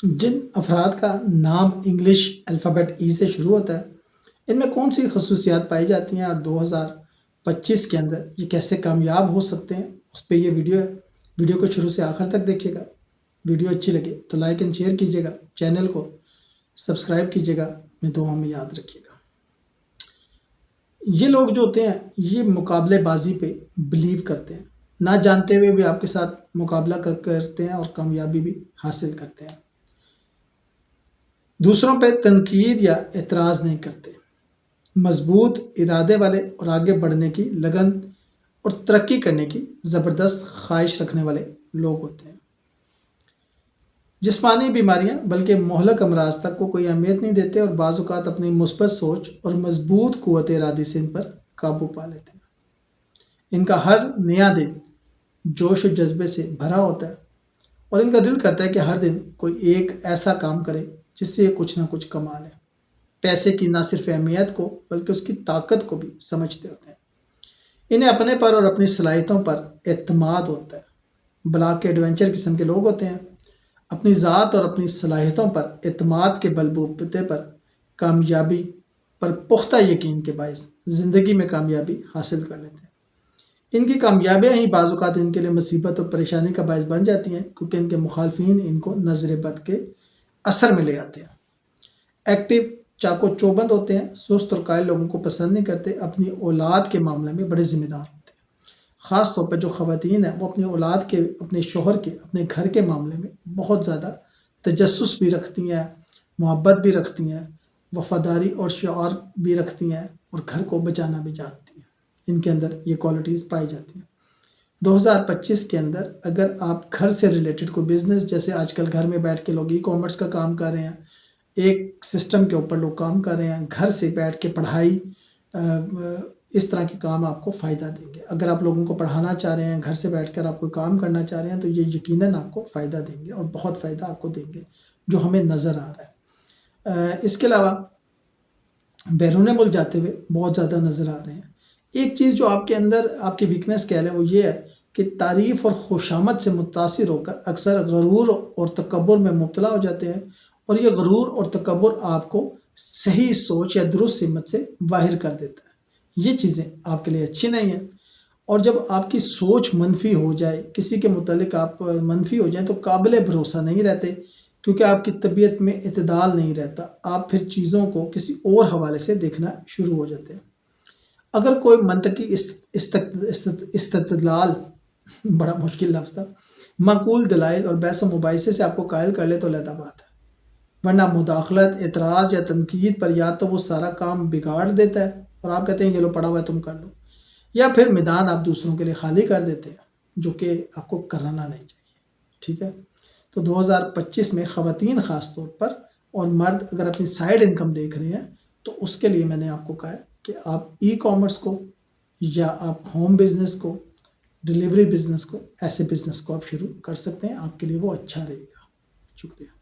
جن افراد کا نام انگلش الفابیٹ ای سے شروع ہوتا ہے ان میں کون سی خصوصیات پائی جاتی ہیں اور 2025 کے اندر یہ کیسے کامیاب ہو سکتے ہیں، اس پہ یہ ویڈیو ہے۔ ویڈیو کو شروع سے آخر تک دیکھیے گا۔ ویڈیو اچھی لگے تو لائک اینڈ شیئر کیجیے گا، چینل کو سبسکرائب کیجیے گا، اپنی دعاؤں میں یاد رکھیے گا۔ یہ لوگ جو ہوتے ہیں یہ مقابلے بازی پہ بلیو کرتے ہیں، نہ جانتے ہوئے بھی آپ کے ساتھ مقابلہ کرتے ہیں اور کامیابی بھی حاصل کرتے ہیں۔ دوسروں پہ تنقید یا اعتراض نہیں کرتے، مضبوط ارادے والے اور آگے بڑھنے کی لگن اور ترقی کرنے کی زبردست خواہش رکھنے والے لوگ ہوتے ہیں۔ جسمانی بیماریاں بلکہ مہلک امراض تک کو کوئی اہمیت نہیں دیتے اور بعض اوقات اپنی مثبت سوچ اور مضبوط قوت ارادی سے ان پر قابو پا لیتے ہیں۔ ان کا ہر نیا دن جوش و جذبے سے بھرا ہوتا ہے اور ان کا دل کرتا ہے کہ ہر دن کوئی ایک ایسا کام کرے جس سے یہ کچھ نہ کچھ کما لے۔ پیسے کی نہ صرف اہمیت کو بلکہ اس کی طاقت کو بھی سمجھتے ہوتے ہیں۔ انہیں اپنے پر اور اپنی صلاحیتوں پر اعتماد ہوتا ہے۔ بلاک کے ایڈونچر قسم کے لوگ ہوتے ہیں، اپنی ذات اور اپنی صلاحیتوں پر اعتماد کے بلبوتے پر کامیابی پر پختہ یقین کے باعث زندگی میں کامیابی حاصل کر لیتے ہیں۔ ان کی کامیابیاں ہی بعض اوقات ان کے لیے مصیبت اور پریشانی کا باعث بن جاتی ہیں، کیونکہ ان کے مخالفین ان کو نظر بد کے اثر میں لے آتے ہیں۔ ایکٹیو چاق و چوبند ہوتے ہیں، سست اور قائل لوگوں کو پسند نہیں کرتے، اپنی اولاد کے معاملے میں بڑے ذمہ دار ہوتے ہیں۔ خاص طور پر جو خواتین ہیں وہ اپنی اولاد کے، اپنے شوہر کے، اپنے گھر کے معاملے میں بہت زیادہ تجسس بھی رکھتی ہیں، محبت بھی رکھتی ہیں، وفاداری اور شعور بھی رکھتی ہیں اور گھر کو بچانا بھی جانتی ہیں۔ ان کے اندر یہ کوالٹیز پائی جاتی ہیں۔ 2025 کے اندر اگر آپ گھر سے ریلیٹڈ کوئی بزنس، جیسے آج کل گھر میں بیٹھ کے لوگ ای کامرس کا کام کر رہے ہیں، ایک سسٹم کے اوپر لوگ کام کر رہے ہیں، گھر سے بیٹھ کے پڑھائی، اس طرح کے کام آپ کو فائدہ دیں گے۔ اگر آپ لوگوں کو پڑھانا چاہ رہے ہیں، گھر سے بیٹھ کر آپ کوئی کام کرنا چاہ رہے ہیں تو یہ یقیناً آپ کو فائدہ دیں گے اور بہت فائدہ آپ کو دیں گے، جو ہمیں نظر آ رہا ہے۔ اس کے علاوہ بیرون ملک جاتے ہوئے بہت زیادہ نظر آ رہے ہیں۔ ایک چیز جو آپ کے اندر آپ کی ویکنس کہہ لیں وہ یہ ہے کہ تعریف اور خوشامد سے متاثر ہو کر اکثر غرور اور تکبر میں مبتلا ہو جاتے ہیں، اور یہ غرور اور تکبر آپ کو صحیح سوچ یا درست ہمت سے باہر کر دیتا ہے۔ یہ چیزیں آپ کے لیے اچھی نہیں ہیں، اور جب آپ کی سوچ منفی ہو جائے، کسی کے متعلق آپ منفی ہو جائیں تو قابل بھروسہ نہیں رہتے، کیونکہ آپ کی طبیعت میں اعتدال نہیں رہتا، آپ پھر چیزوں کو کسی اور حوالے سے دیکھنا شروع ہو جاتے ہیں۔ اگر کوئی منطقی استدلال، بڑا مشکل لفظ تھا، معقول دلائل اور بحث و مباحثے سے آپ کو قائل کر لے تو علیحدہ بات ہے، ورنہ مداخلت، اعتراض یا تنقید پر یا تو وہ سارا کام بگاڑ دیتا ہے اور آپ کہتے ہیں یہ لو پڑا ہوا ہے تم کر لو، یا پھر میدان آپ دوسروں کے لیے خالی کر دیتے ہیں، جو کہ آپ کو کرنا نہیں چاہیے۔ ٹھیک ہے، تو 2025 میں خواتین خاص طور پر اور مرد اگر اپنی سائیڈ انکم دیکھ رہے ہیں تو اس کے لیے میں نے آپ کو کہا ہے کہ آپ ای کامرس کو یا آپ ہوم بزنس کو، ڈیلیوری بزنس کو، ایسے بزنس کو آپ شروع کر سکتے ہیں، آپ کے لیے وہ اچھا رہے گا۔ شکریہ۔